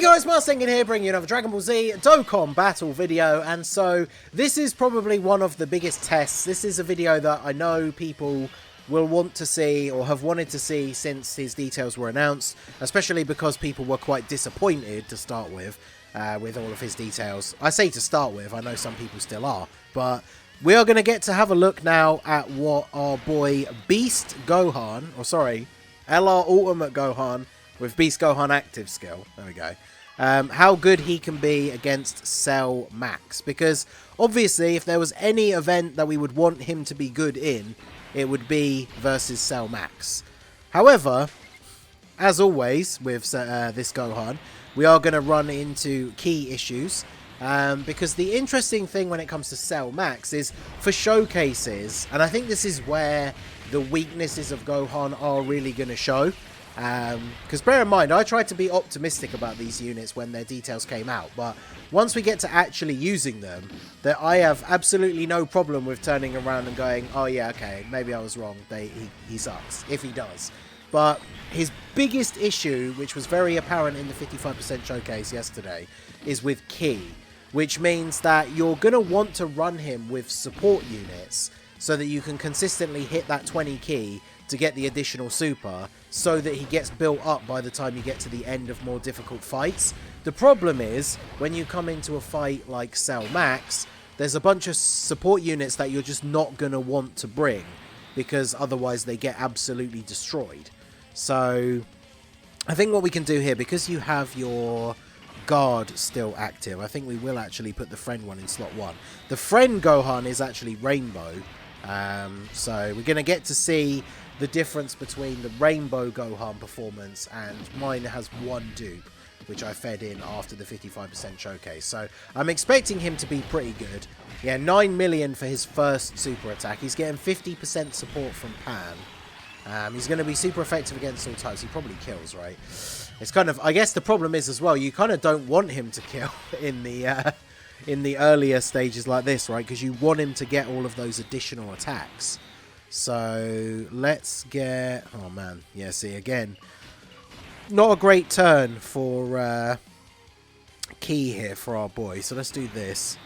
guys, Marsingin here, bringing you another Dragon Ball Z Dokkan battle video, and so this is probably one of the biggest tests. This is a video that I know people will want to see or have wanted to see since his details were announced, especially because people were quite disappointed to start with all of his details. I say to start with, I know some people still are, but we are going to get to have a look now at what our boy Beast Gohan, or sorry, LR Ultimate Gohan, with Beast Gohan active skill, there we go, how good he can be against Cell Max. Because obviously if there was any event that we would want him to be good in, it would be versus Cell Max. However, as always with this Gohan, we are going to run into key issues. Because the interesting thing when it comes to Cell Max is for showcases, and I think this is where the weaknesses of Gohan are really going to show. Because bear in mind, I tried to be optimistic about these units when their details came out, but once we get to actually using them, that I have absolutely no problem with turning around and going, oh yeah, okay, maybe I was wrong, he sucks, if he does. But his biggest issue, which was very apparent in the 55% showcase yesterday, is with Ki, which means that you're going to want to run him with support units so that you can consistently hit that 20 Ki to get the additional super, so that he gets built up by the time you get to the end of more difficult fights. The problem is, when you come into a fight like Cell Max, there's a bunch of support units that you're just not going to want to bring, because otherwise they get absolutely destroyed. So, I think what we can do here, because you have your guard still active, I think we will actually put the friend one in slot 1. The friend Gohan is actually Rainbow, so we're going to get to see the difference between the Rainbow Gohan performance, and mine has one dupe, which I fed in after the 55% showcase. So I'm expecting him to be pretty good. Yeah, 9 million for his first super attack. He's getting 50% support from Pan. He's going to be super effective against all types. He probably kills, right? It's kind of, I guess the problem is as well, you kind of don't want him to kill in the earlier stages like this, right? Because you want him to get all of those additional attacks. So let's get, oh man, yeah, see again, not a great turn for Ki here for our boy. So let's do this,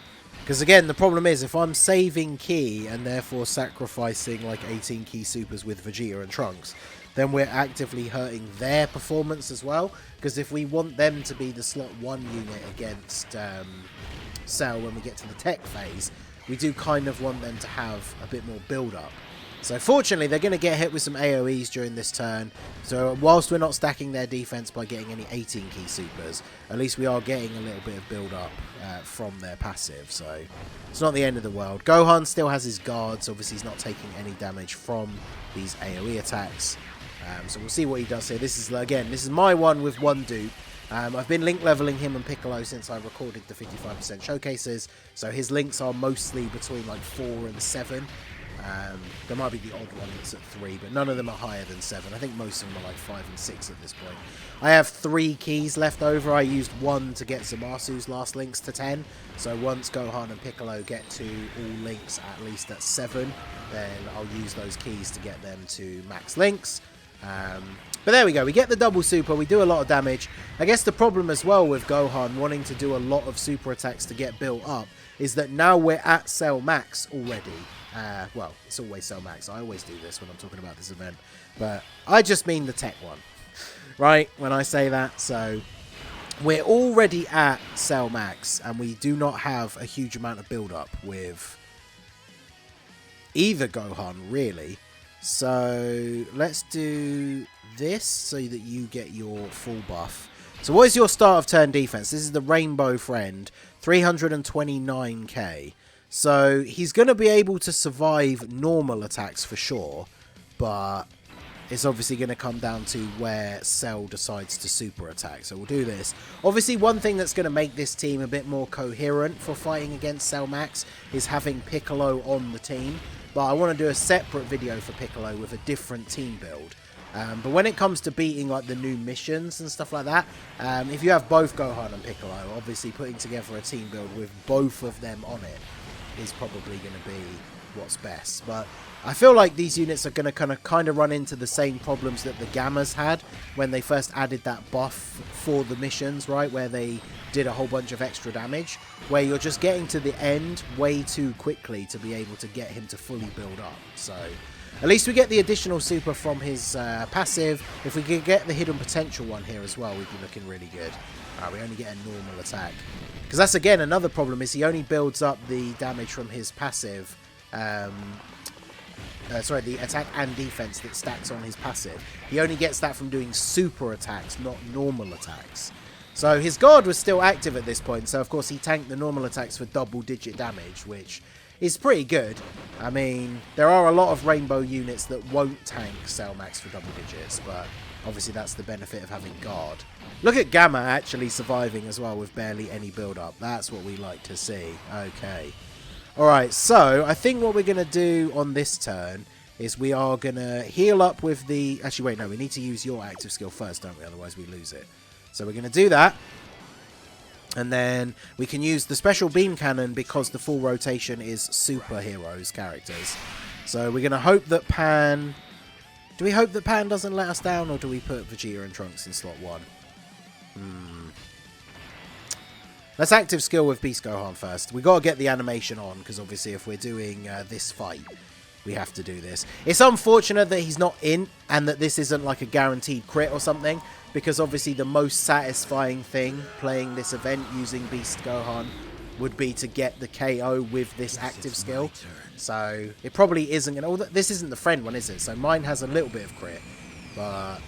because again the problem is if I'm saving Ki and therefore sacrificing like 18 Ki supers with Vegeta and Trunks, then we're actively hurting their performance as well. Because if we want them to be the slot 1 unit against Cell when we get to the tech phase, we do kind of want them to have a bit more build up. So fortunately, they're going to get hit with some AoEs during this turn. So whilst we're not stacking their defense by getting any 18 Ki supers, at least we are getting a little bit of build-up from their passive. So it's not the end of the world. Gohan still has his guards. Obviously, he's not taking any damage from these AoE attacks. So we'll see what he does here. This is, again, this is my one with one dupe. I've been link leveling him and Piccolo since I recorded the 55% showcases. So his links are mostly between like 4 and 7. There might be the odd one that's at 3, but none of them are higher than 7. I think most of them are like 5 and 6 at this point. I have 3 keys left over. I used 1 to get Zamasu's last links to 10. So once Gohan and Piccolo get to all links at least at 7, then I'll use those keys to get them to max links. But there we go. We get the double super. We do a lot of damage. I guess the problem as well with Gohan wanting to do a lot of super attacks to get built up is that now we're at Cell Max already. Well, it's always Cell Max. I always do this when I'm talking about this event. But I just mean the tech one, right? When I say that. So we're already at Cell Max, and we do not have a huge amount of build-up with either Gohan, really. So let's do this so that you get your full buff. So what is your start of turn defense? This is the Rainbow Friend, 329k. So he's going to be able to survive normal attacks for sure, but it's obviously going to come down to where Cell decides to super attack. So we'll do this. Obviously, one thing that's going to make this team a bit more coherent for fighting against Cell Max is having Piccolo on the team. But I want to do a separate video for Piccolo with a different team build. But when it comes to beating like the new missions and stuff like that, if you have both Gohan and Piccolo, obviously putting together a team build with both of them on it is probably going to be what's best. But I feel like these units are going to kind of run into the same problems that the Gammas had when they first added that buff for the missions, right? Where they did a whole bunch of extra damage, where you're just getting to the end way too quickly to be able to get him to fully build up. So at least we get the additional super from his passive. If we could get the hidden potential one here as well, we'd be looking really good. We only get a normal attack. Because that's, again, another problem, is he only builds up the damage from his passive. Sorry, the attack and defense that stacks on his passive. He only gets that from doing super attacks, not normal attacks. So his guard was still active at this point, so of course he tanked the normal attacks for double-digit damage, which is pretty good. I mean, there are a lot of rainbow units that won't tank Cellmax for double digits, but obviously that's the benefit of having guard. Look at Gamma actually surviving as well with barely any build-up. That's what we like to see. Okay. Alright, so I think what we're going to do on this turn is we are going to heal up with the... Actually, wait, no, we need to use your active skill first, don't we? Otherwise we lose it. So we're going to do that. And then we can use the special beam cannon because the full rotation is superheroes characters. So we're going to hope that Pan... Do we hope that Pan doesn't let us down, or do we put Vegeta and Trunks in slot 1? Let's active skill with Beast Gohan first. We got to get the animation on, because obviously if we're doing this fight, we have to do this. It's unfortunate that he's not in, and that this isn't like a guaranteed crit or something, because obviously the most satisfying thing playing this event using Beast Gohan would be to get the KO with this active skill. So it probably isn't going to... This isn't the friend one, is it? So mine has a little bit of crit, but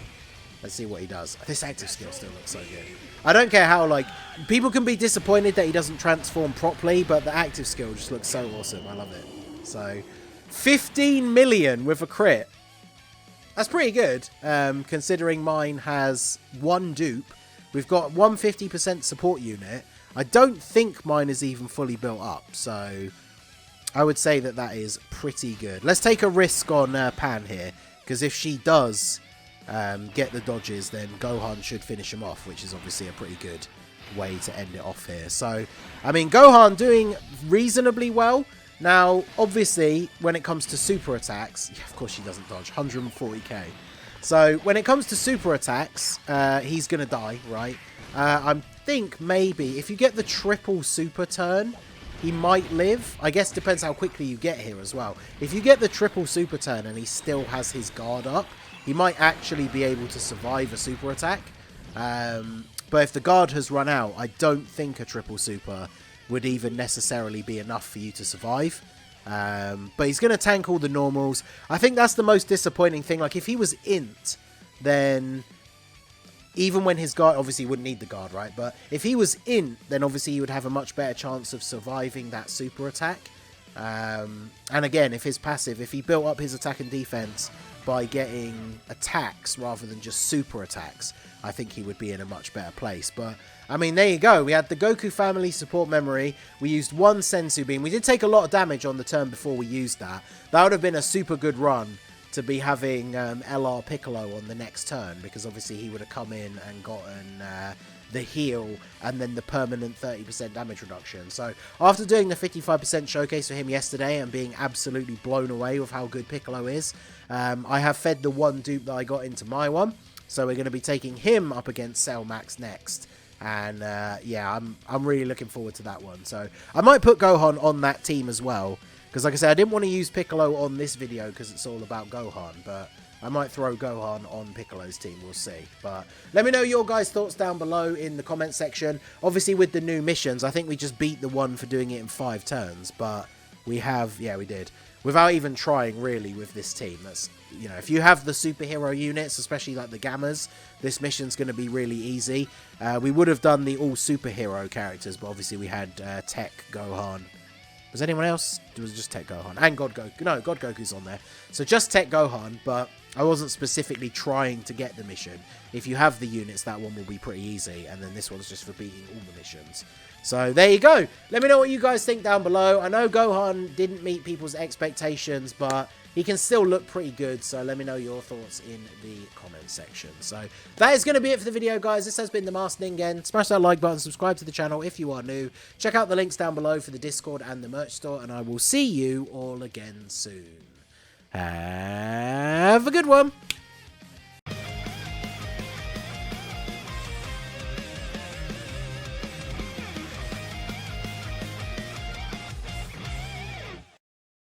let's see what he does. This active skill still looks so good. I don't care how, like, people can be disappointed that he doesn't transform properly, but the active skill just looks so awesome. I love it. So 15 million with a crit. That's pretty good, considering mine has one dupe. We've got 150% support unit. I don't think mine is even fully built up, so I would say that that is pretty good. Let's take a risk on Pan here, because if she does get the dodges, then Gohan should finish him off, which is obviously a pretty good way to end it off here. So, I mean, Gohan doing reasonably well. Now, obviously, when it comes to super attacks, yeah, of course she doesn't dodge, 140k. So, when it comes to super attacks, he's going to die, right? I think maybe if you get the triple super turn, he might live. I guess depends how quickly you get here as well. If you get the triple super turn and he still has his guard up, he might actually be able to survive a super attack. But if the guard has run out, I don't think a triple super would even necessarily be enough for you to survive. But he's going to tank all the normals. I think that's the most disappointing thing. Like, if he was int, then even when his guard, obviously he wouldn't need the guard, right? But if he was int, then obviously he would have a much better chance of surviving that super attack. And again, if his passive, if he built up his attack and defense by getting attacks rather than just super attacks, I think he would be in a much better place. But, I mean, there you go. We had the Goku family support memory. We used one Sensu beam. We did take a lot of damage on the turn before we used that. That would have been a super good run to be having LR Piccolo on the next turn, because obviously he would have come in and gotten the heal and then the permanent 30% damage reduction. So after doing the 55% showcase for him yesterday and being absolutely blown away with how good Piccolo is, I have fed the one dupe that I got into my one. So we're going to be taking him up against Cell Max next. And yeah, I'm really looking forward to that one. So I might put Gohan on that team as well, because like I said, I didn't want to use Piccolo on this video because it's all about Gohan, but I might throw Gohan on Piccolo's team, we'll see. But let me know your guys' thoughts down below in the comment section. Obviously with the new missions, I think we just beat the one for doing it in 5 turns, but we have, yeah, we did, without even trying really with this team. That's, you know, if you have the superhero units, especially like the Gammas, this mission's going to be really easy. We would have done the all superhero characters, but obviously we had Tech Gohan. Was anyone else? It was just Tech Gohan. And God Goku. No, God Goku's on there. So just Tech Gohan, but I wasn't specifically trying to get the mission. If you have the units, that one will be pretty easy. And then this one's just for beating all the missions. So there you go. Let me know what you guys think down below. I know Gohan didn't meet people's expectations, but he can still look pretty good. So let me know your thoughts in the comment section. So that is going to be it for the video, guys. This has been the Masked Ningen. Smash that like button, subscribe to the channel if you are new. Check out the links down below for the Discord and the merch store, and I will see you all again soon. Have a good one.